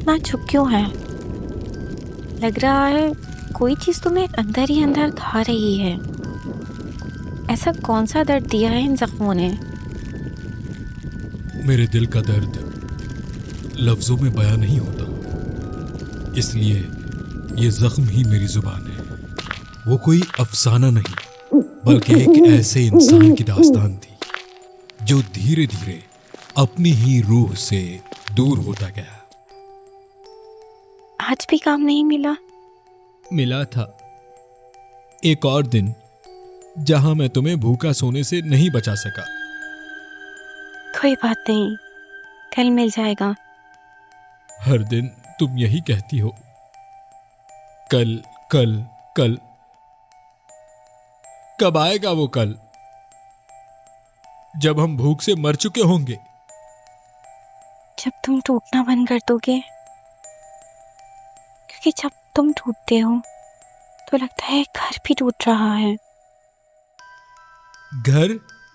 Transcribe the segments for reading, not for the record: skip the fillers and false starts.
इतना चुप क्यों है? लग रहा है कोई चीज तुम्हें अंदर ही अंदर खा रही है। ऐसा कौन सा दर्द दिया है इन जख्मों ने? मेरे दिल का दर्द लफ्जों में बयां नहीं होता, इसलिए ये जख्म ही मेरी जुबान है। वो कोई अफसाना नहीं, बल्कि एक ऐसे इंसान की दास्तान थी जो धीरे धीरे अपनी ही रूह से दूर होता गया। आज भी काम नहीं मिला? मिला था एक और दिन, जहां मैं तुम्हें भूखा सोने से नहीं बचा सका। कोई बात नहीं, कल मिल जाएगा। हर दिन तुम यही कहती हो, कल कल कल। कब आएगा वो कल जब हम भूख से मर चुके होंगे? जब तुम टूटना बंद कर दोगे, क्योंकि जब तुम टूटते हो तो लगता है घर भी टूट रहा है।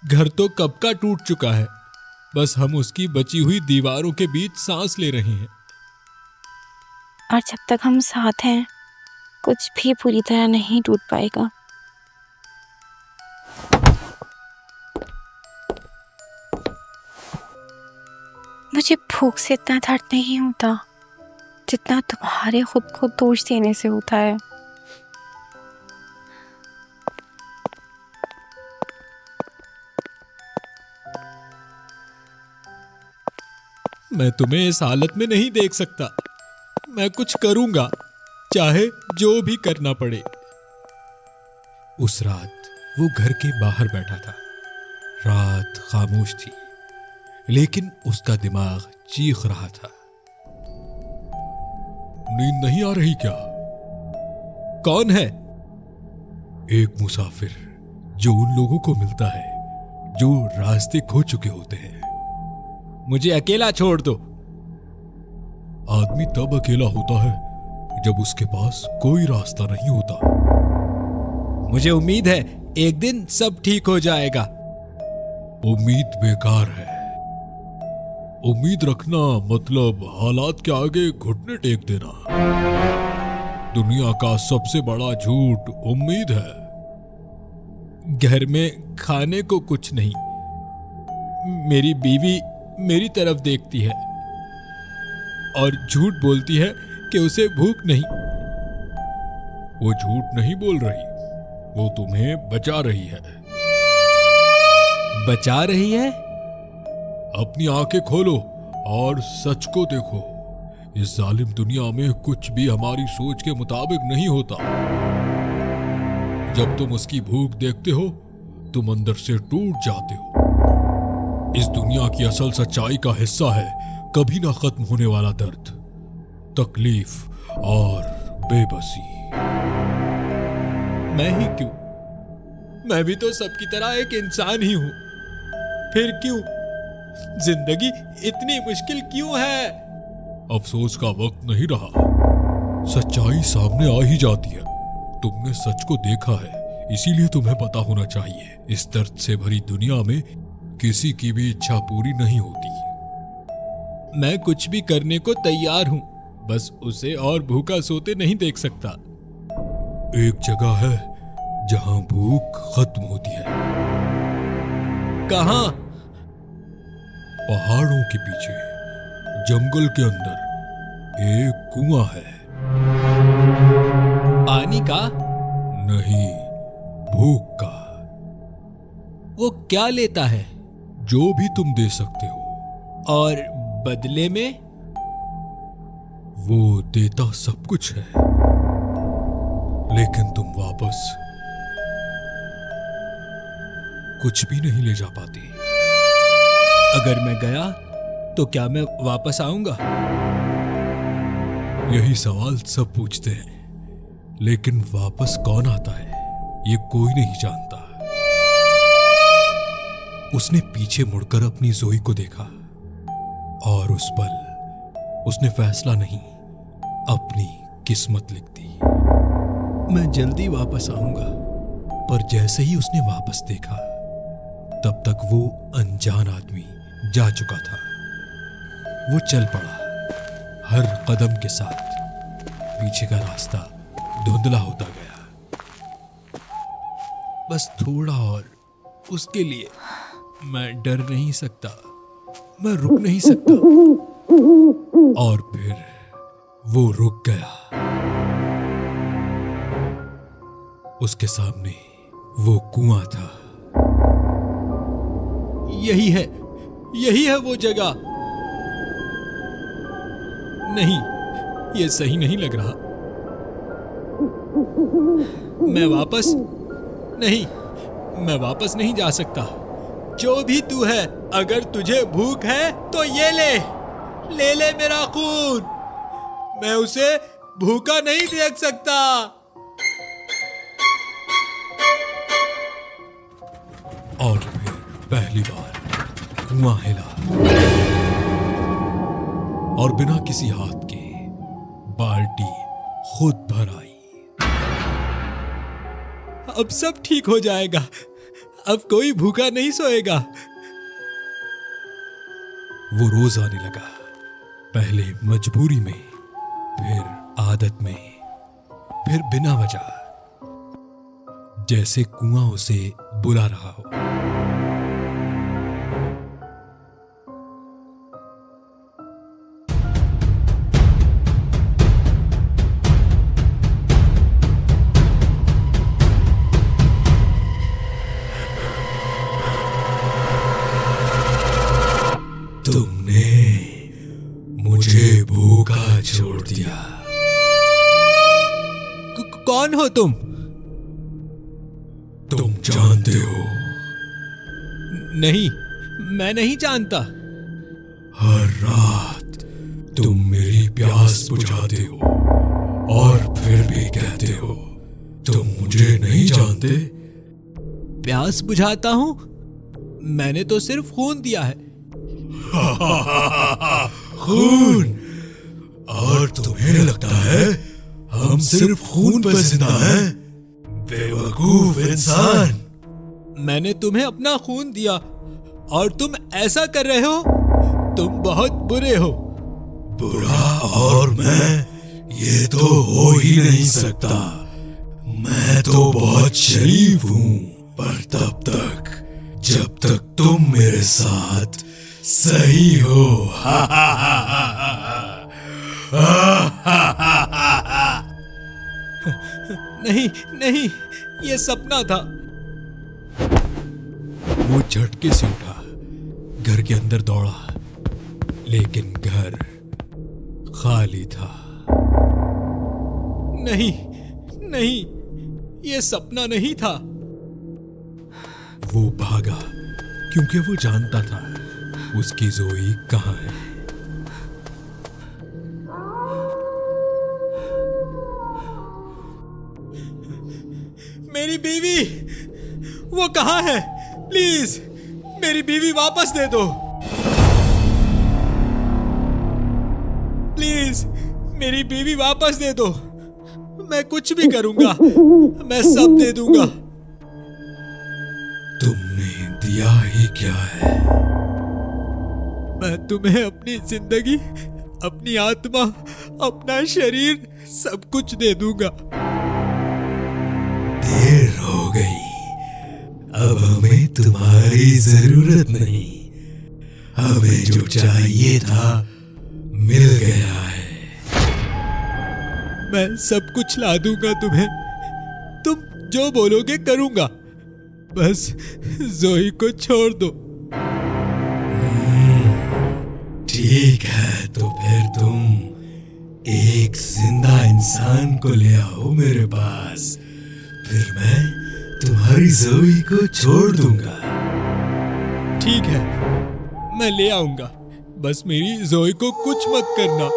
घर तो कब का टूट चुका है, बस हम उसकी बची हुई दीवारों के बीच सांस ले रहे हैं। और जब तक हम साथ हैं, कुछ भी पूरी तरह नहीं टूट पाएगा। मुझे भूख से इतना दर्द नहीं होता जितना तुम्हारे खुद को दोष देने से होता है। मैं तुम्हें इस हालत में नहीं देख सकता। मैं कुछ करूंगा, चाहे जो भी करना पड़े। उस रात वो घर के बाहर बैठा था। रात खामोश थी, लेकिन उसका दिमाग चीख रहा था। नींद नहीं आ रही क्या? कौन है? एक मुसाफिर जो उन लोगों को मिलता है जो रास्ते खो चुके होते हैं। मुझे अकेला छोड़ दो। आदमी तब अकेला होता है जब उसके पास कोई रास्ता नहीं होता। मुझे उम्मीद है एक दिन सब ठीक हो जाएगा। उम्मीद बेकार है। उम्मीद रखना मतलब हालात के आगे घुटने टेक देना। दुनिया का सबसे बड़ा झूठ उम्मीद है। घर में खाने को कुछ नहीं। मेरी बीवी मेरी तरफ देखती है और झूठ बोलती है कि उसे भूख नहीं। वो झूठ नहीं बोल रही, वो तुम्हें बचा रही है। बचा रही है? अपनी आंखें खोलो और सच को देखो। इस जालिम दुनिया में कुछ भी हमारी सोच के मुताबिक नहीं होता। जब तुम उसकी भूख देखते हो, तुम अंदर से टूट जाते हो। इस दुनिया की असल सच्चाई का हिस्सा है कभी ना खत्म होने वाला दर्द, तकलीफ और बेबसी। मैं ही क्यों? मैं भी तो सबकी तरह एक इंसान ही हूं। फिर क्यों जिंदगी इतनी मुश्किल क्यों है? अफसोस का वक्त नहीं रहा। सच्चाई सामने आ ही जाती है। तुमने सच को देखा है, इसीलिए तुम्हें पता होना चाहिए, इस दर्द से भरी दुनिया में किसी की भी इच्छा पूरी नहीं होती। मैं कुछ भी करने को तैयार हूं, बस उसे और भूखा सोते नहीं देख सकता। एक जगह है जहां भूख खत्म होती है। कहां? पहाड़ों के पीछे, जंगल के अंदर एक कुआं है। पानी का? नहीं, भूख का। वो क्या लेता है? जो भी तुम दे सकते हो। और बदले में? वो देता सब कुछ है, लेकिन तुम वापस कुछ भी नहीं ले जा पाते। अगर मैं गया तो क्या मैं वापस आऊंगा? यही सवाल सब पूछते हैं, लेकिन वापस कौन आता है ये कोई नहीं जानता। उसने पीछे मुड़कर अपनी जोई को देखा और उस पल उसने फैसला नहीं, अपनी किस्मत लिख दी। मैं जल्दी वापस आऊंगा। पर जैसे ही उसने वापस देखा, तब तक वो अनजान आदमी जा चुका था। वो चल पड़ा, हर कदम के साथ पीछे का रास्ता धुंधला होता गया। बस थोड़ा और, उसके लिए मैं डर नहीं सकता, मैं रुक नहीं सकता। और फिर वो रुक गया। उसके सामने वो कुआं था। यही है वो जगह। नहीं, ये सही नहीं लग रहा। मैं वापस नहीं जा सकता। जो भी तू है, अगर तुझे भूख है तो ये ले मेरा खून। मैं उसे भूखा नहीं देख सकता। और फिर पहली बार कुआं हिला और बिना किसी हाथ के बाल्टी खुद भर आई। अब सब ठीक हो जाएगा, अब कोई भूखा नहीं सोएगा। वो रोज आने लगा, पहले मजबूरी में, फिर आदत में, फिर बिना वजह, जैसे कुआं उसे बुला रहा हो। तुमने मुझे भूखा छोड़ दिया। कौन हो तुम? तुम जानते हो? नहीं, मैं नहीं जानता। हर रात तुम मेरी प्यास बुझाते हो और फिर भी कहते हो तुम मुझे नहीं जानते। प्यास बुझाता हूं? मैंने तो सिर्फ खून दिया है। खून? और तुम्हें लगता है हम सिर्फ खून पर जिंदा हैं? बेवकूफ इंसान। मैंने तुम्हें अपना खून दिया और तुम ऐसा कर रहे हो? तुम बहुत बुरे हो। बुरा और मैं, ये तो हो ही नहीं सकता। मैं तो बहुत शरीफ हूं, पर तब तक जब तक तुम मेरे साथ सही हो। नहीं, ये सपना था। वो झटके से उठा, घर के अंदर दौड़ा, लेकिन घर खाली था। नहीं, ये सपना नहीं था। वो भागा क्योंकि वो जानता था उसकी जोई कहाँ है। मेरी बीवी, वो कहाँ है? प्लीज मेरी बीवी वापस दे दो। प्लीज मेरी बीवी वापस दे दो। मैं कुछ भी करूंगा, मैं सब दे दूंगा। तुमने दिया ही क्या है? मैं तुम्हें अपनी जिंदगी, अपनी आत्मा, अपना शरीर, सब कुछ दे दूंगा। देर हो गई, अब हमें तुम्हारी जरूरत नहीं। हमें जो चाहिए था मिल गया है। मैं सब कुछ ला दूंगा तुम्हें। तुम जो बोलोगे करूंगा, बस जोई को छोड़ दो। ठीक है, तो फिर तुम एक जिंदा इंसान को ले आओ मेरे पास, फिर मैं तुम्हारी जोई को छोड़ दूंगा। ठीक है, मैं ले आऊंगा, बस मेरी जोई को कुछ मत करना।